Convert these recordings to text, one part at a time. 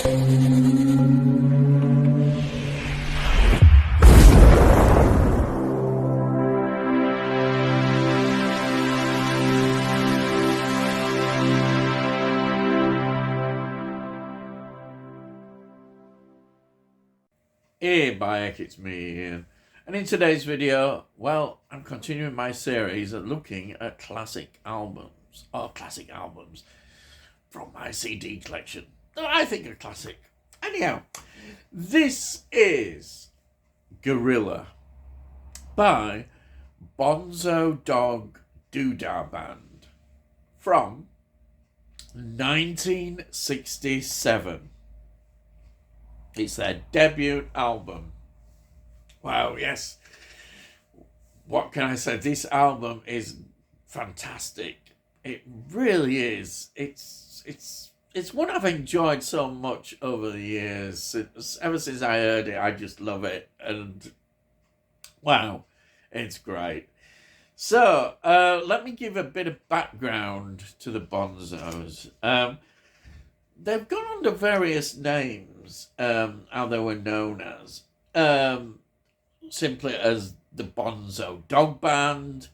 Hey Bayek, it's me Ian. And in today's video, well, I'm continuing my series of looking at classic albums from my CD collection that I think are classic. Anyhow, this is Gorilla by Bonzo Dog Doodah Band from 1967. It's their debut album. Wow, yes. What can I say? This album is fantastic. It really is. It's one I've enjoyed so much over the years. Ever since I heard it, I just love it. And wow, it's great. So, let me give a bit of background to the Bonzos. They've gone under various names, how they were known as. Simply as the Bonzo Dog Band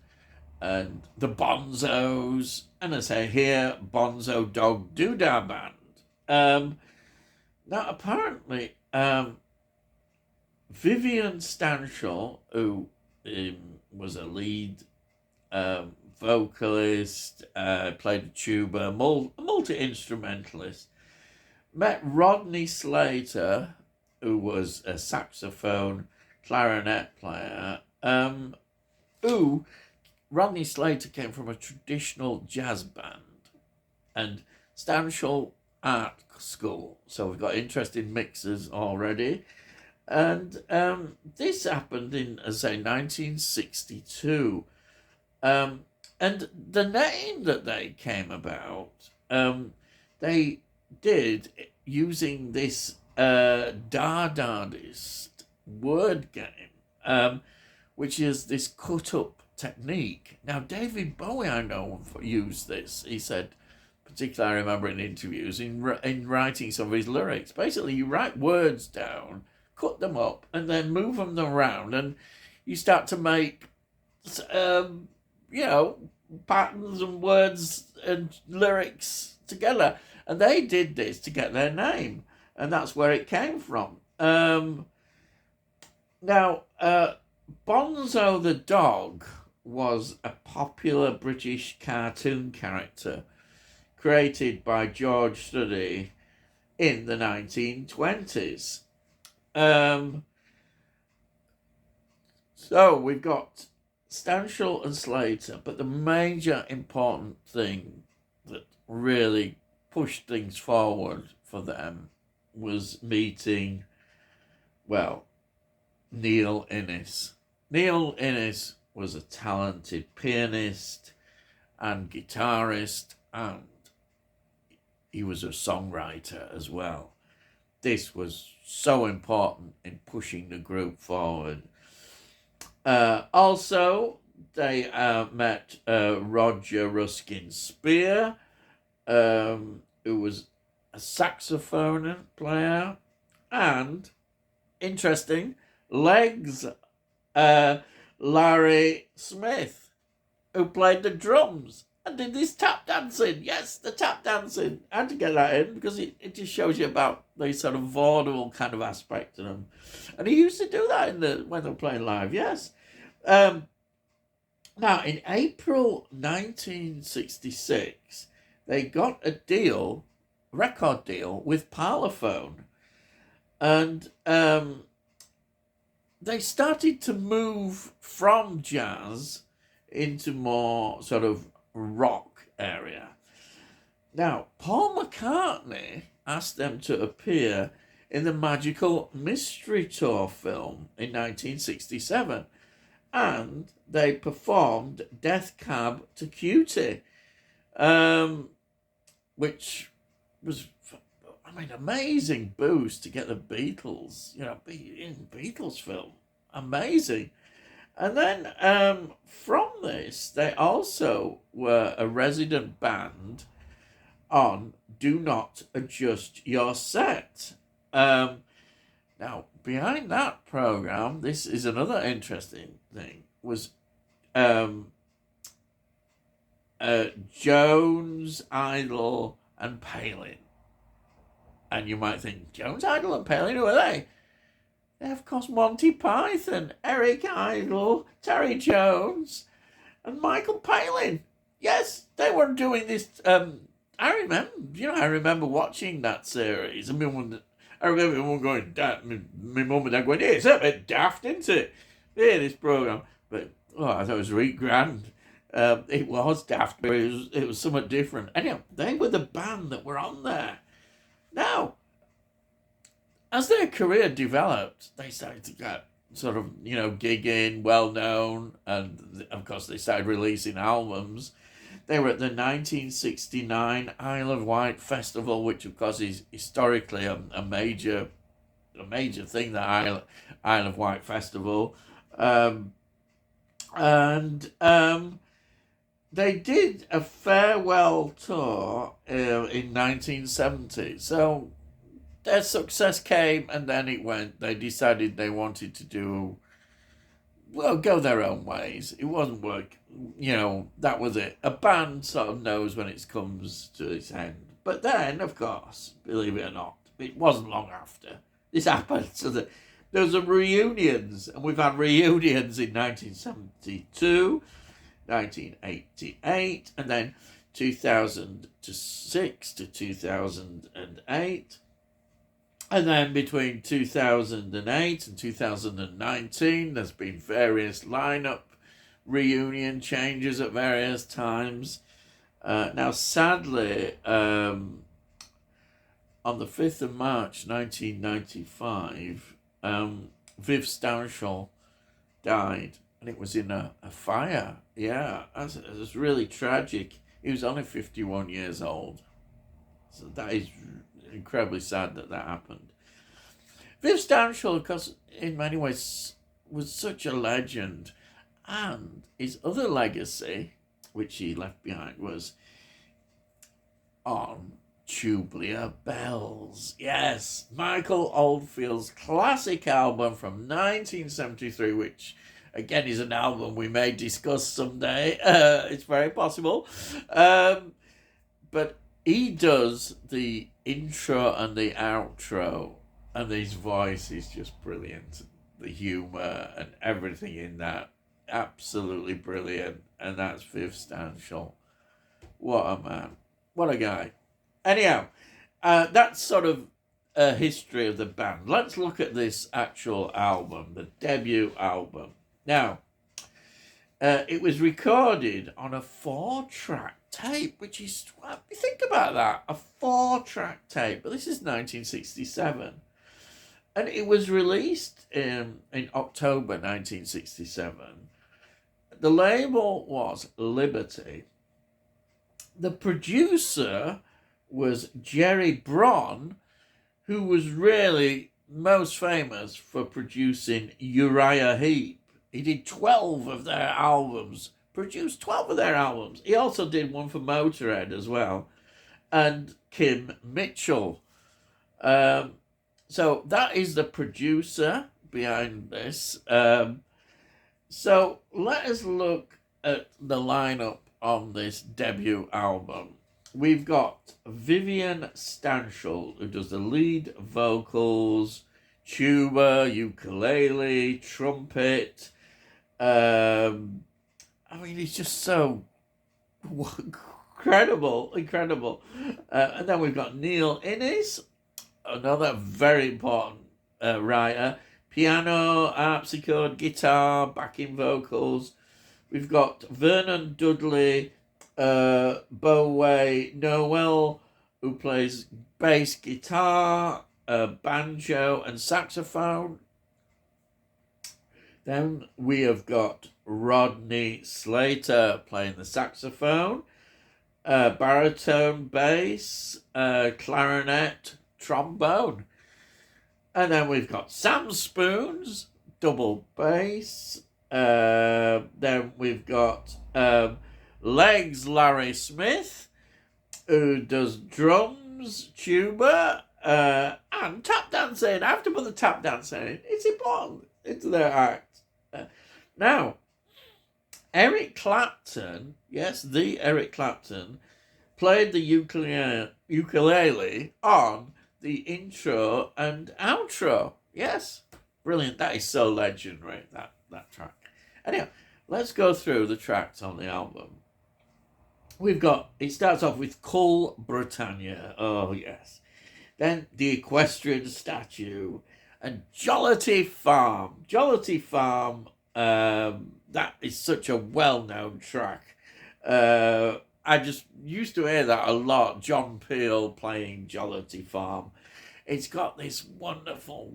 and the Bonzos, and as I say here, Bonzo Dog Doodah Band. Now, apparently, Vivian Stanshall, who was a lead vocalist, played the tuba, a multi-instrumentalist, met Rodney Slater, who was a saxophone clarinet player, Rodney Slater came from a traditional jazz band, and Stanshall Art School. So we've got interesting mixers already. And this happened in, as I say, 1962. And the name that they came about, they did using this Dadaist word game, which is this cut-up technique. Now, David Bowie, I know, used this. He said, particularly I remember in interviews, in writing some of his lyrics. Basically, you write words down, cut them up, and then move them around, and you start to make, patterns and words and lyrics together. And they did this to get their name, and that's where it came from. Now, Bonzo the dog was a popular British cartoon character created by George Studley in the 1920s. So we've got Stanshall and Slater, but the major important thing that really pushed things forward for them was meeting, well, Neil Innes. Neil Innes was a talented pianist and guitarist, and he was a songwriter as well. This was so important in pushing the group forward. Also, they met Roger Ruskin Spear, who was a saxophone player, and, interesting, Legs Larry Smith, who played the drums and did this tap dancing. Yes, the tap dancing. I had to get that in because it just shows you about the sort of vaudeville kind of aspect to them. And he used to do that when they were playing live, yes. Now, in April 1966, they got a record deal with Parlophone. And they started to move from jazz into more sort of rock area. Now, Paul McCartney asked them to appear in the Magical Mystery Tour film in 1967, and they performed Death Cab to Cutie, which was, amazing boost to get the Beatles, in Beatles film. Amazing. And then from this, they also were a resident band on Do Not Adjust Your Set. Now, behind that program, this is another interesting thing, was Jones, Idle, and Palin. And you might think, Jones, Idle, and Palin, who are they? They're, of course, Monty Python, Eric Idle, Terry Jones, and Michael Palin. Yes, they were doing this. I remember watching that series. I remember everyone going, my mum and dad going, hey, it's a bit daft, isn't it? Yeah, this program. But, I thought it was really grand. It was daft, but it was somewhat different. Anyhow, they were the band that were on there. Now, as their career developed, they started to get sort of, gigging, well-known, and, of course, they started releasing albums. They were at the 1969 Isle of Wight Festival, which, of course, is historically a major thing, the Isle of Wight Festival. They did a farewell tour in 1970. So their success came and then it went. They decided they wanted to go their own ways. It wasn't work. That was it. A band sort of knows when it comes to its end. But then, of course, believe it or not, it wasn't long after this happened. So there was reunions, and we've had reunions in 1972, 1988, and then 2006 to 2008. And then between 2008 and 2019, there's been various lineup reunion changes at various times. Now, sadly, on the 5th of March, 1995, Viv Stanshall died, and it was in a fire. Yeah, it was really tragic. He was only 51 years old. So that is incredibly sad that happened. Viv Stanshall, of course, in many ways was such a legend, and his other legacy, which he left behind, was on Tubular Bells. Yes, Michael Oldfield's classic album from 1973, which again is an album we may discuss someday. It's very possible. But he does the intro and the outro, and his voice is just brilliant. The humour and everything in that, absolutely brilliant. And that's Viv Stanshall. What a man. What a guy. Anyhow, that's sort of a history of the band. Let's look at this actual album, the debut album. Now, it was recorded on a 4-track tape, which is, think about that, a 4-track tape. But this is 1967. And it was released in October 1967. The label was Liberty. The producer was Jerry Bron, who was really most famous for producing Uriah Heep. He did 12 of their albums, produced 12 of their albums. He also did one for Motorhead as well, and Kim Mitchell. So that is the producer behind this. So let us look at the lineup on this debut album. We've got Vivian Stanshall, who does the lead vocals, tuba, ukulele, trumpet. He's just so incredible. And then we've got Neil Innes, another very important writer. Piano, harpsichord, guitar, backing vocals. We've got Vernon Dudley, Boway Noel, who plays bass guitar, banjo and saxophone. Then we have got Rodney Slater playing the saxophone, baritone bass, clarinet, trombone. And then we've got Sam Spoons, double bass. Then we've got Legs Larry Smith, who does drums, tuba, and tap dancing. I have to put the tap dancing in. It's important. It's their act. Now, Eric Clapton, yes, the Eric Clapton, played the ukulele on the intro and outro. Yes, brilliant. That is so legendary, that track. Anyhow, let's go through the tracks on the album. It starts off with Cull Britannia. Oh, yes. Then The Equestrian Statue and Jollity Farm. Jollity Farm, that is such a well-known track. I just used to hear that a lot. John Peel playing Jollity Farm. It's got this wonderful,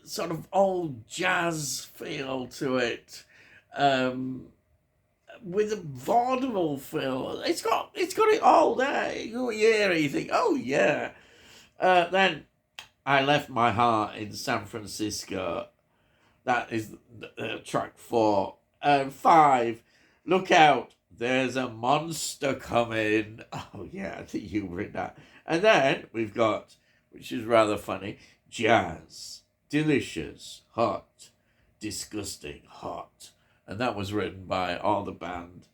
sort of old jazz feel to it. With a vaudeville feel. It's got it all there. You hear it, you think, oh yeah. Then I Left My Heart in San Francisco. That is track 4. 5, Look Out, There's a Monster Coming. Oh yeah, I think you've written that. And then we've got, which is rather funny, Jazz, Delicious, Hot, Disgusting, Hot. And that was written by all the band.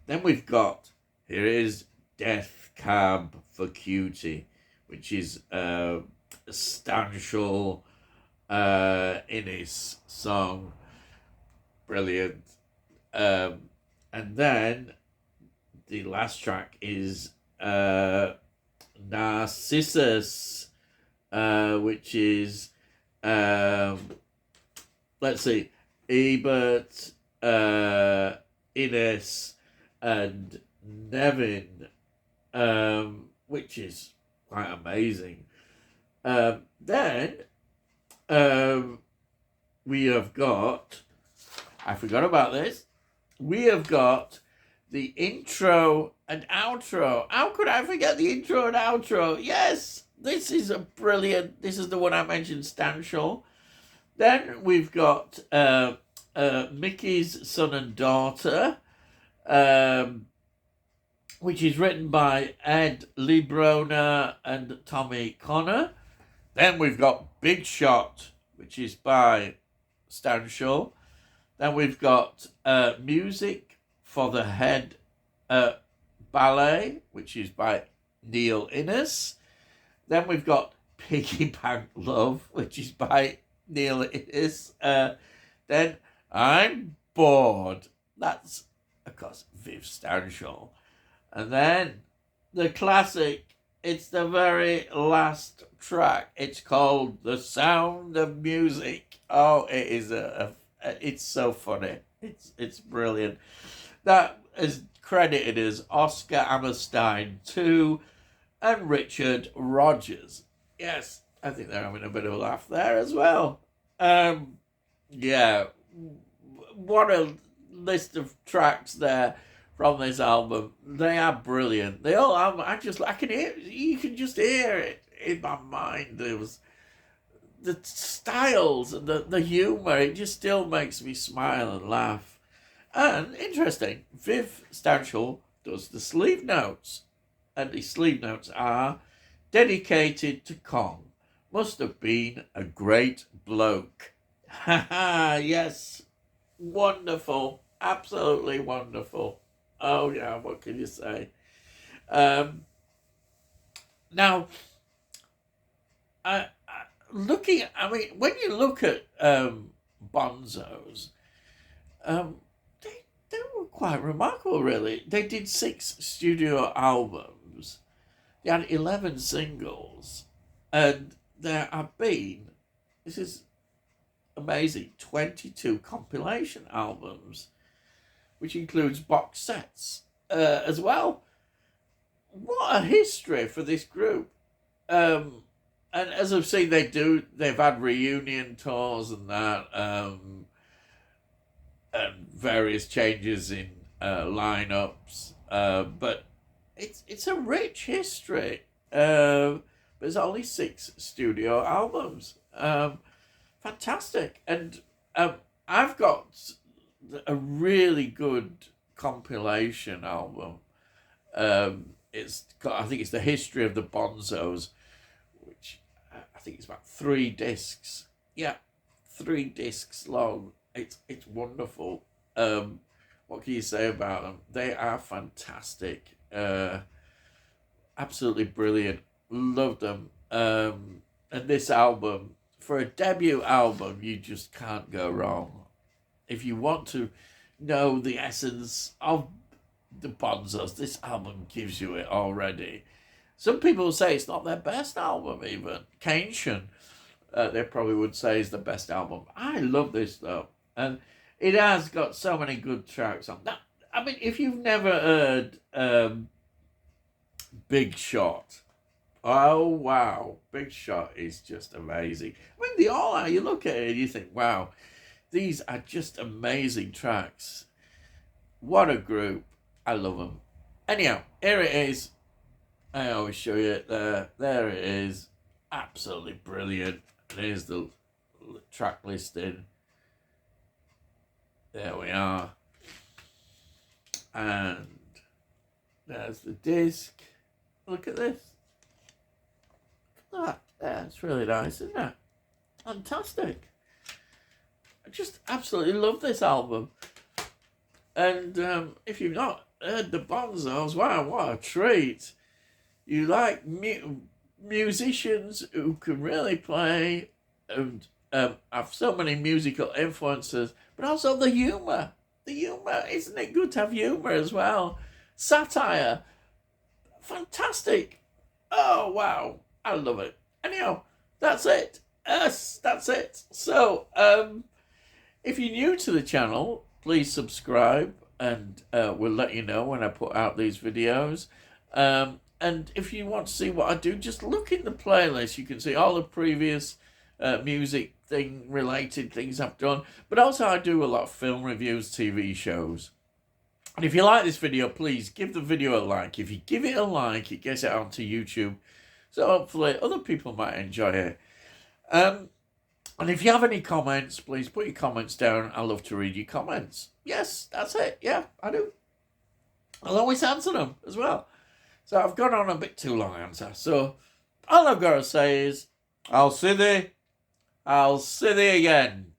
Then we've got, here is Death Cab for Cutie, which is a Stanshall Innes song. Brilliant. And then the last track is Narcissus, which is, let's see, Ebert, Innes, and Nevin, which is quite amazing. Then we have got, I forgot about this, we have got the intro and outro. How could I forget the intro and outro? Yes, this is this is the one I mentioned, Stanshall. Then we've got Mickey's Son and Daughter, which is written by Ed Lebrona and Tommy Connor. Then we've got Big Shot, which is by Stanshall. Then we've got Music for the Head Ballet, which is by Neil Innes. Then we've got Piggyback Love, which is by Neil Innes. Then I'm Bored. That's, of course, Viv Stanshall. And then the classic, it's the very last track. It's called The Sound of Music. Oh, it is it's so funny. It's brilliant. That is credited as Oscar Hammerstein 2 and Richard Rogers. Yes, I think they're having a bit of a laugh there as well. Yeah, what a list of tracks there from this album. They are brilliant. They all have, I can hear, you can just hear it in my mind. There was the styles and the humour, it just still makes me smile and laugh. And interesting, Viv Stanshall does the sleeve notes, and the sleeve notes are dedicated to Kong. Must have been a great bloke. Haha, yes. Wonderful. Absolutely wonderful. Oh, yeah, what can you say? Now, when you look at Bonzos, they were quite remarkable, really. They did 6 studio albums. They had 11 singles. And there have been, this is amazing, 22 compilation albums, which includes box sets as well. What a history for this group. And as I've seen, they've had reunion tours and that, and various changes in lineups. But it's a rich history. There's only 6 studio albums. Fantastic. And I've got a really good compilation album It's got, I think it's the history of the Bonzos, which I think it's about 3 discs. Yeah, 3 discs long. It's wonderful. What can you say about them? They are fantastic. Absolutely brilliant. Love them. And this album, for a debut album, you just can't go wrong. If you want to know the essence of the Bonzos, this album gives you it already. Some people say it's not their best album, even. Keynesian, they probably would say is the best album. I love this, though. And it has got so many good tracks on that. I mean, if you've never heard Big Shot, oh, wow. Big Shot is just amazing. I mean, they all are. You look at it and you think, wow, these are just amazing tracks. What a group. I love them. Anyhow, here it is. I always show you it there. There it is. Absolutely brilliant. There's the track listing. There we are. And there's the disc. Look at this. Look at that. That's really nice, isn't it? Fantastic. I just absolutely love this album. And if you've not heard the Bonzos, wow, what a treat. You like musicians who can really play and have so many musical influences, but also the humour. The humour, isn't it good to have humour as well? Satire, fantastic. Oh, wow, I love it. Anyhow, that's it. Yes, that's it. So, if you're new to the channel, please subscribe, and we'll let you know when I put out these videos. And if you want to see what I do, just look in the playlist. You can see all the previous music related things I've done. But also I do a lot of film reviews, TV shows. And if you like this video, please give the video a like. If you give it a like, it gets it onto YouTube. So hopefully other people might enjoy it. And if you have any comments, please put your comments down. I love to read your comments. Yes, that's it. Yeah, I do. I'll always answer them as well. So I've gone on a bit too long answer. So all I've got to say is, I'll see thee again.